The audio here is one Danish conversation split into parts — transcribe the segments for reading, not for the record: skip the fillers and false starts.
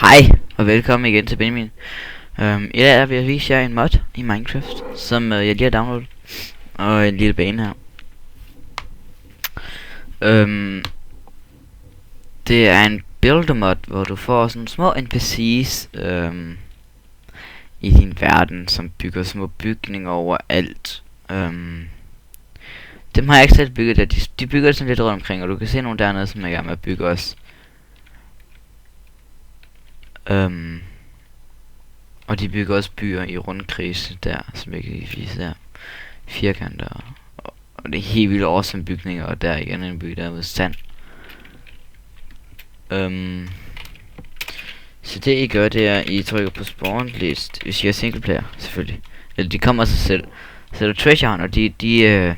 Hej og velkommen igen til Benjamin. I dag vil jeg vise jer en mod i Minecraft, som jeg lige har downloadet, og en lille bane her. Det er en builder mod, hvor du får sådan små NPC's i din verden, som bygger små bygninger overalt. Dem har jeg ikke selv bygget der. De bygger det sådan lidt rundt omkring, og du kan se nogle dernede, som jeg er med at bygge også. Og de bygger også byer i rundkredse der, som jeg kan vise her. Firkanter. Og det er helt vildt awesome bygninger, og der igen en by der med sand. Så det I gør, det er, I trykker på spawn list, hvis I er single player, selvfølgelig. Eller de kommer af sig selv. Så er der treasure hunt, og de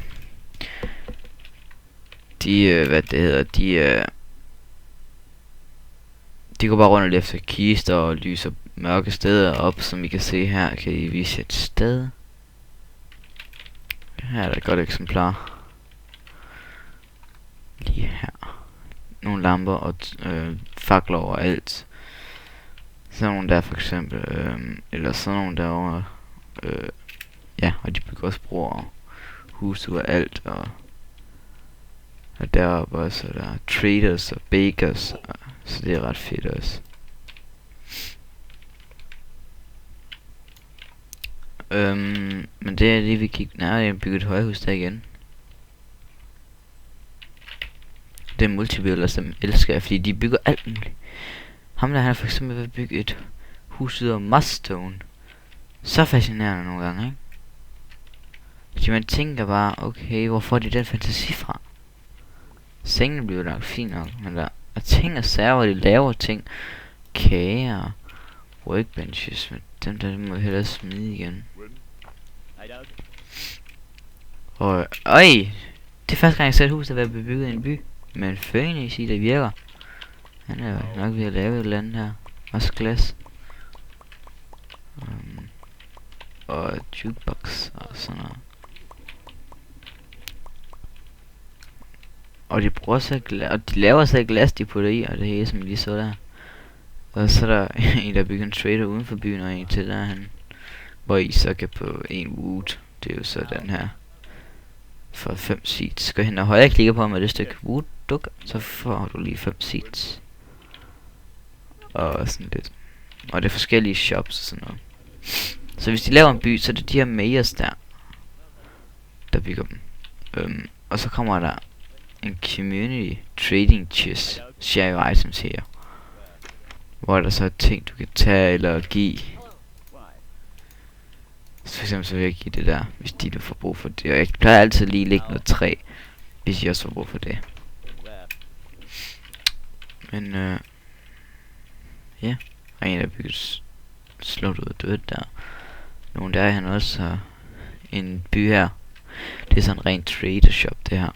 går bare rundt og leder efter kister og lyser mørke steder op, som I kan se her. Kan I vise et sted? Her er der et godt eksemplar. Lige her. Nogle lamper og fakler overalt. Sådan nogle der for eksempel. Eller sådan nogle derovre. Ja, og de bygger også broer og hus overalt. Og deroppe også er der traders og bakers. Så det er ret fedt også. Men det er lige vi kigger nærmere. Jeg bygger et højhus der igen. Det er multibuilder, som elsker jeg, fordi de bygger alt muligt. Ham der, han har for eksempel ved at bygge et hus ud af mudstone. Så fascinerende nogle gange, ikke? Fordi man tænker bare, okay, hvor får de den fantasi fra? Sengene bliver nok fint nok, men der er ting og sager, hvor de laver ting. Kager, workbenches, men dem der må vi hellere smide igen. Og det er første gang jeg ser et hus, der er ved at bebygget i en by. Men Phoenix i det virker. Han er jo nok ved at lave et eller andet her. Også glas. Og jukebox og sådan noget. Og de bruger så glas, og de laver så glas, de putter i, og det hele som lige så der. Og så er der en der bygger en trader uden for byen, og en til derhen, hvor I så kan på en wood. Det er jo så den her. For 5 seeds. Gå hen og højre klikker på med det stykke wood duk, så får du lige 5 seeds. Og sådan lidt. Og det er forskellige shops og sådan noget. Så hvis de laver en by, så er det de her mayors der bygger dem. Og så kommer der en community trading chest share items her, hvor der så er ting du kan tage eller give. Så for eksempel så vil jeg give det der, hvis de får brug for det. Og jeg plejer altid lige at lægge noget træ, hvis I også får brug for det. Men ja, og en der bygget slået ud af dødt der. Nogle der han også har en by her. Det er sådan en ren trader shop det her,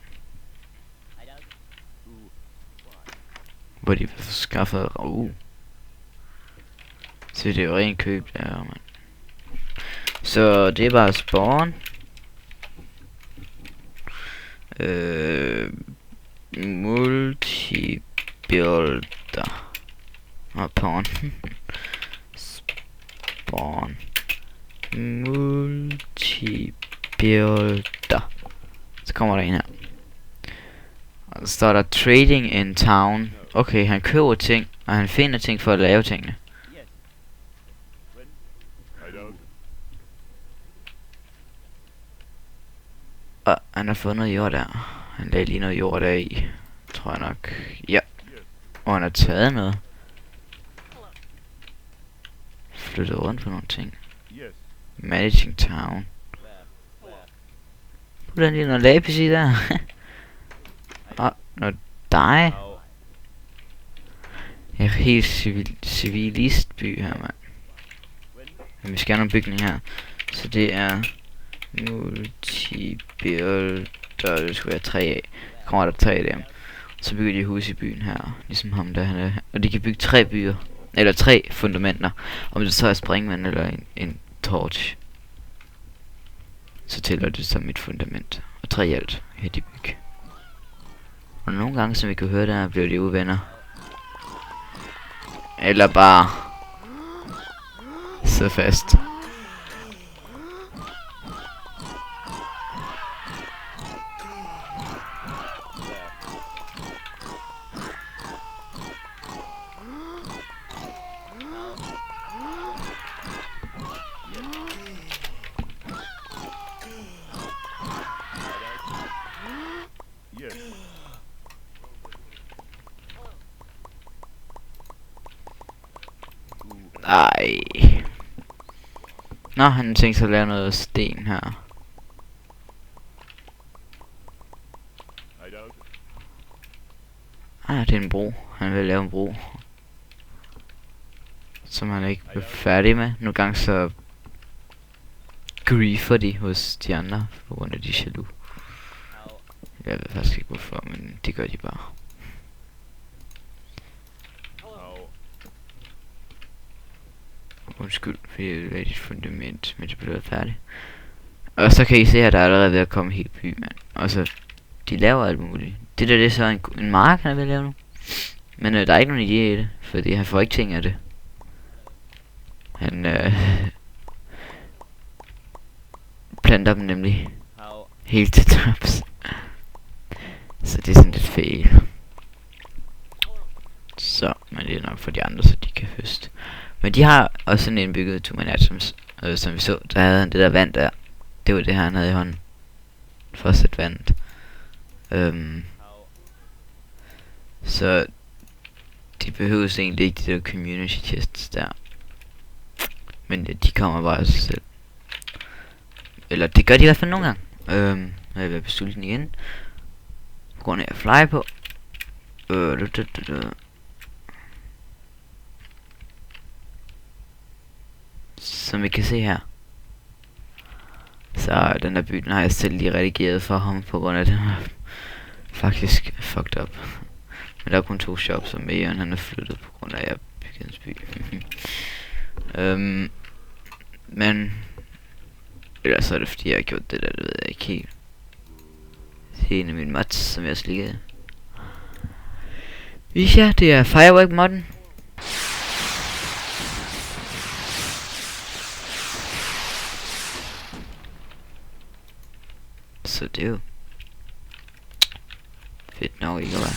hvor de får skaffet så det er jo rent køb der, man. Så det er bare spawn. Multibuilder. Og pawn. Spawn. Multibuilder. Så kommer der en her. Og så står der trading in town. Okay, han køber ting, og han finder ting for at lave tingene. Og han har fundet noget jord der. Han lagde lige noget jord der i, tror jeg nok. Ja. Og han har taget noget. Flyttet rundt på nogle ting. Managing town. Hvordan lige noget lapis i der? Og noget dig. Jeg er helt civilistby her, mand. Men vi skal have nogle bygning her. Så det er multibuilder. Det skulle være 3 af. Kommer der 3 af dem. Så bygger de hus i byen her. Ligesom ham der han er. Og de kan bygge 3 byer. Eller 3 fundamenter. Om det så er springvand eller en torch, så tæller det som et fundament. Og 3 i alt her de bygge. Og nogle gange som vi kan høre der bliver de uvenner. Eller bare sidde fast. Ej. Nå, han tænkte sig at lave noget sten her. Ah, det er en bro. Han vil lave en bro. Som han ikke blev færdig med. Nogle gange så griefer de hos de andre på grund af de jaloux. Jeg ved faktisk ikke hvorfor, men det gør de bare. Undskyld, fordi det er et fundament, men det blev færdigt. Og så kan I se, at der er allerede ved at komme helt by, mand. Og så, de laver alt muligt. Det der, det er så en mark, han er ved at lave nu. Men der er ikke nogen idé i det, fordi han får ikke ting af det. Han planter dem nemlig helt til tops. Så det er sådan lidt fail. Så, men det er nok for de andre, så de kan høste. Men de har også sådan indbygget Tumanat, som vi så. Der havde han det der vand der. Det var det her, han havde i hånden. For at sætte vandet. Så de behøver egentlig ikke de der community chests der. Men de kommer bare af sig selv. Eller det gør de i hvert fald nogle gange. Jeg vil beslutte den igen. På grund af at fly på. Som vi kan se her. Så den der by, den har jeg selv lige redigeret for ham. På grund af at den var faktisk fucked up. Men der er kun 2 shops, og Meon han er flyttet på grund af at jeg byggede hans by. Men ellers er det fordi jeg har gjort det der, det ved jeg ikke helt. Det er en af mine mods, som jeg også liggede. Ja, det er Firework modden. Så det er jo fedt nok ikke at være.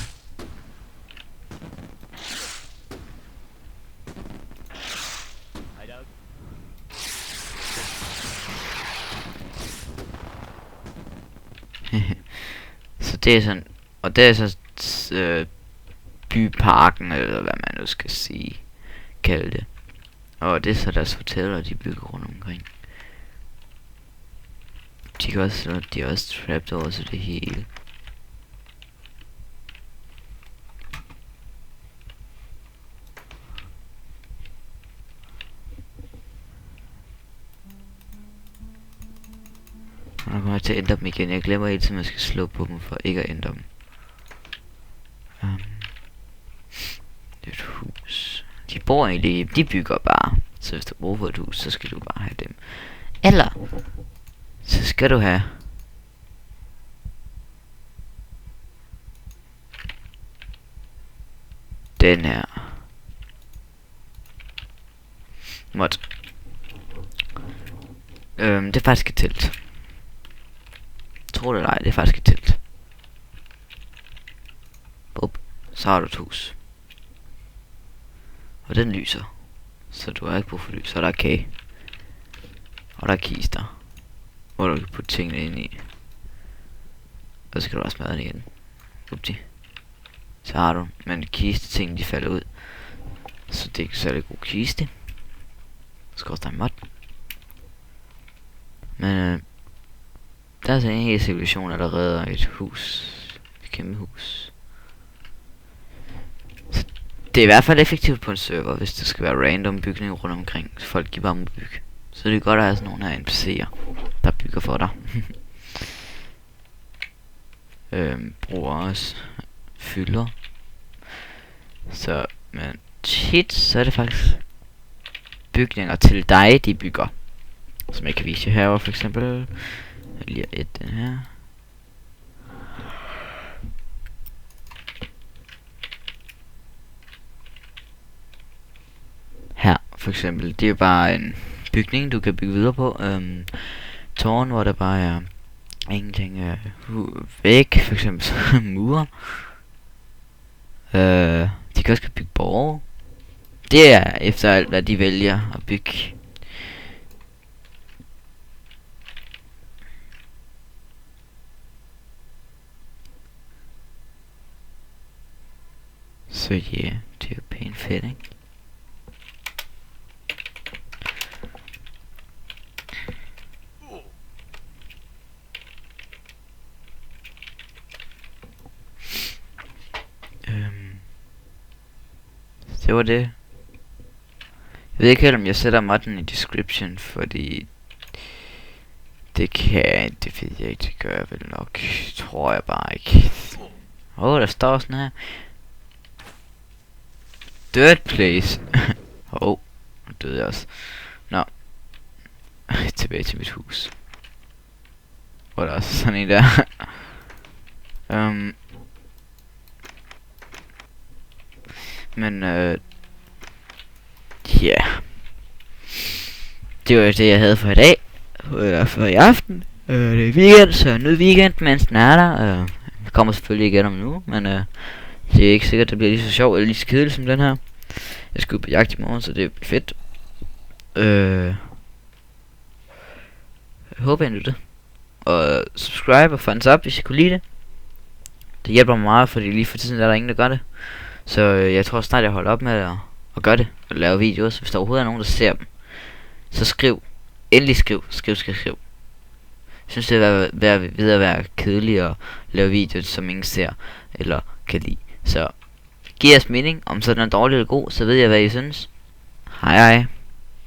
Så det er sådan, og det er så byparken, eller hvad man nu skal sige, kalde det. Og det er så deres hoteller, de bygger rundt omkring. De er også trapped over så det hele. Og nu kommer jeg til at ændre dem igen. Jeg glemmer hele tiden, at man skal slå på dem for ikke at ændre dem. Det er et hus. De bor egentlig, de bygger bare. Så hvis du bruger for et hus, så skal du bare have dem. Eller så skal du have den her mod. Det er faktisk et telt. Tror det eller ej, det er faktisk et telt. Bup. Så har du et hus. Og den lyser. Så du har ikke brug for lys. Så der er kage. Og der er kister. Hvor du kan putte tingene ind i. Og så kan du også smadre den igen. Upti. Så har du. Men kiste ting de falder ud. Så det er ikke særlig god kiste. Så skal også der en mod. Men der er så en hel civilisation, der redder et hus. Et kæmpe hus. Så det er i hvert fald effektivt på en server, hvis der skal være random bygninger rundt omkring. Så folk giver bare må bygge. Så det er godt at have sådan nogle her NPC'er, der bygger for dig. Bruger også fylder. Så, men tit, så er det faktisk bygninger til dig, de bygger. Som jeg kan vise jer herovre, for eksempel. Lige et den her. For eksempel, det er bare en bygning, du kan bygge videre på. Tårn, hvor der bare er ingenting. Væg, for eksempel mure. De kan også bygge borge. Det er efter alt, hvad de vælger at bygge. Så ja, det er jo pænt fedt, ikke? Det var det. Jeg ved ikke helt, om jeg sætter modden i description, fordi det ved jeg ikke, det gør jeg vel nok. Tror jeg bare ikke. Der står sådan her. Dirt place. Nu døde jeg også. Nå. Tilbage til mit hus. Hvor der også sådan en der. Men ja. Det var det jeg havde for i dag. Eller for i aften. Det er weekend, så nu weekend, mens den er der. Jeg kommer selvfølgelig igen om nu, men det er ikke sikkert, det bliver lige så sjovt eller lige så kedeligt som den her. Jeg skal ud på jagt i morgen, så det er fedt. Jeg håber, I nyder det. Og subscribe og thumbs up, hvis I kunne lide det. Det hjælper mig meget, fordi lige for tiden er der ingen, der gør det. Så jeg tror snart, jeg holder op med at gøre det. Og lave videoer, så hvis der overhovedet er nogen, der ser dem, så skriv. Endelig skriv. Jeg synes, det er ved at være kedeligt at lave videoer, som ingen ser eller kan lide. Så giv jeres mening, om sådan er dårlig eller god, så ved jeg, hvad I synes. Hej hej.